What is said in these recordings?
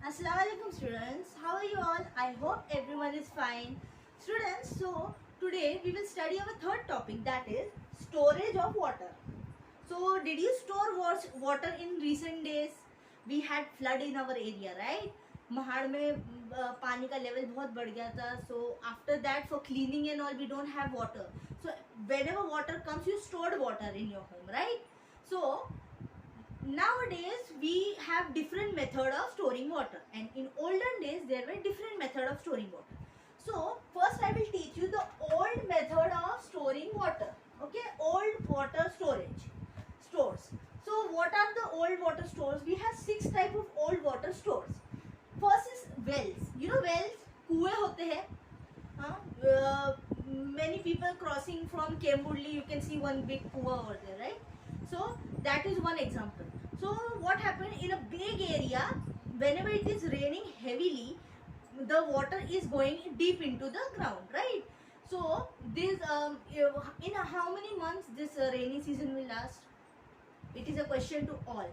Assalamualaikum students, how are you all? I hope everyone is fine. Students, so today we will study our third topic, that is storage of water. So did you store water in recent days? We had flood in our area, right? Mahad में पानी का level बहुत बढ़ गया था. So after that for cleaning and all we don't have water. So whenever water comes you stored water in your home, right? So nowadays we have different method of storing water, and in olden days there were different method of storing water. So first I will teach you the old method of storing water. Okay, old water storage stores. So what are the old water stores? We have 6 type of old water stores. First is wells. You know wells, कुएं होते हैं. Many people crossing from Kembudli, you can see one big kuwa over there, right? So that is one example. So what happened in a big area, whenever it is raining heavily, the water is going deep into the ground, right? So this in how many months this rainy season will last? It is a question to all.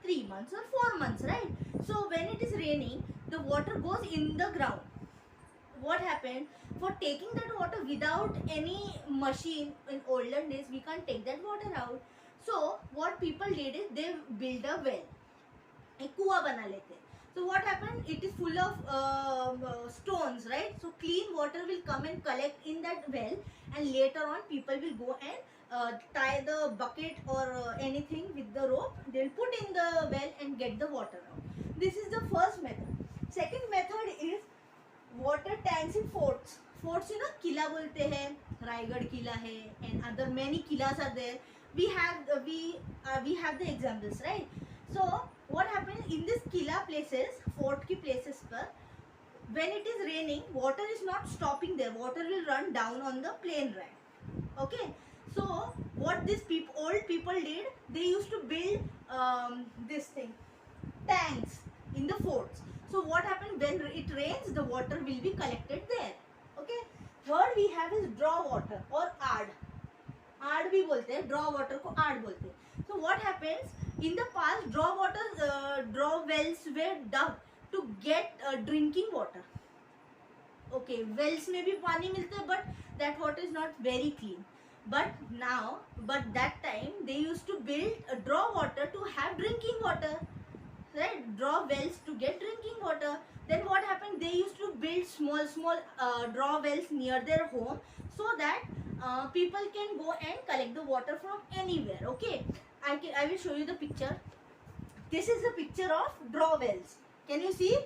3 months or 4 months, right? So when it is raining, the water goes in the ground. What happened? For taking that water without any machine in olden days, we can't take that water out. So what people did is they build a well, एक कुआं बना लेते. So what happened? It is full of stones, right? So clean water will come and collect in that well, and later on people will go and tie the bucket or anything with the rope. They will put in the well and get the water out. This is the first method. Second method is water tanks in forts. Forts, you know, किला बोलते हैं, रायगढ़ किला है, and other many किलाs are there. We have the examples, right? So what happens in this kila places, fort ki places par, when it is raining, water is not stopping there. Water will run down on the plain land. Okay. So what these old people did, they used to build this thing, tanks in the forts. So what happened, when it rains, the water will be collected there. Okay. Third we have is draw water or aad. आड़ भी बोलते हैं, draw water को आड़ बोलते हैं. So what happens in the past, draw wells were dug to get drinking water. Okay, wells में भी पानी मिलते हैं, but that water is not very clean. But that time they used to build draw water to have drinking water, right? Draw wells to get drinking water. Then what happened? They used to build small draw wells near their home, so that people can go and collect the water from anywhere. Okay, I will show you the picture. This is the picture of draw wells. Can you see?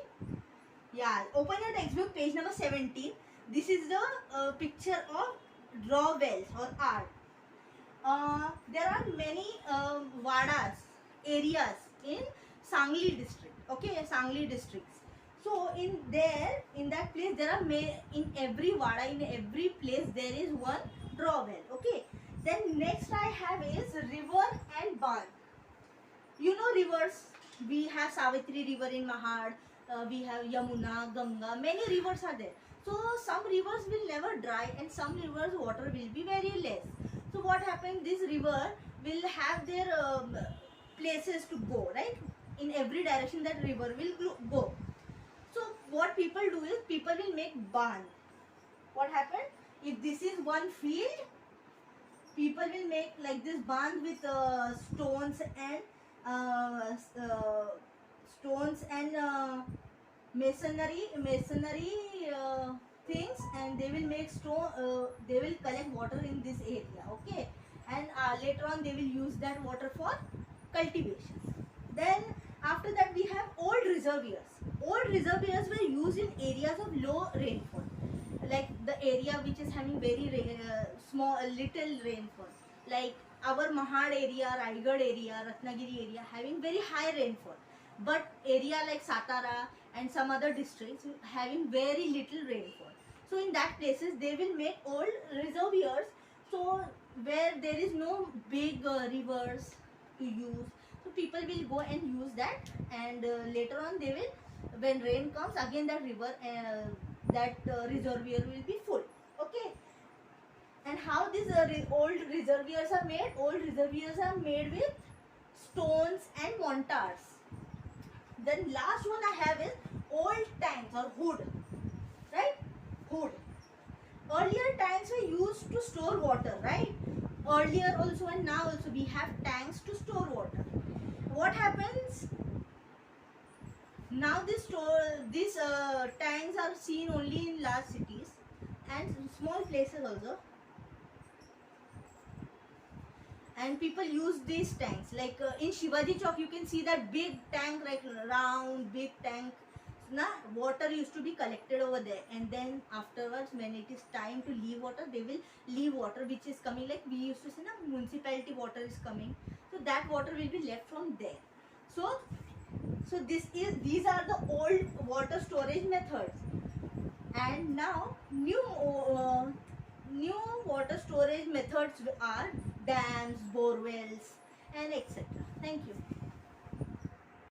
Yeah, open your textbook, page number 17. This is the picture of draw wells or art. There are many vadas areas in Sangli district. Okay, Sangli districts. So in that place there are in every vada, in every place there is one draw well. Okay. Then next I have is river and bandh. You know rivers. We have Savitri river in Mahad. We have Yamuna, Ganga. Many rivers are there. So some rivers will never dry, and some rivers water will be very less. So what happens? This river will have their places to go, right? In every direction that river will go. So what people do is people will make bandh. What happened? If this is one field, people will make like this bandh with stones and masonry things, and they will make they will collect water in this area. Okay, and later on they will use that water for cultivation. Then after that we have old reservoirs. Old reservoirs were used in areas of low rainfall, like the area which is having very little rainfall, like our Mahad area, Raigad area, Ratnagiri area having very high rainfall, but area like Satara and some other districts having very little rainfall. So in that places they will make old reservoirs, so where there is no big rivers to use, so people will go and use that, and later on they will, when rain comes again, that river reservoir will be full. Okay. And how these old reservoirs are made? Old reservoirs are made with stones and mortars. Then last one I have is to store water, right? Earlier also and now also we have tanks to store water. What happens now? These tanks are seen only in large cities and small places also, and people use these tanks like in Shivaji Chowk you can see that big tank, like round big tank. Now water used to be collected over there, and then afterwards when it is time to leave water, they will leave water which is coming, like we used to say na, municipality water is coming, so that water will be left from there. So these are the old water storage methods, and now new water storage methods are dams, bore wells, and etc. Thank you.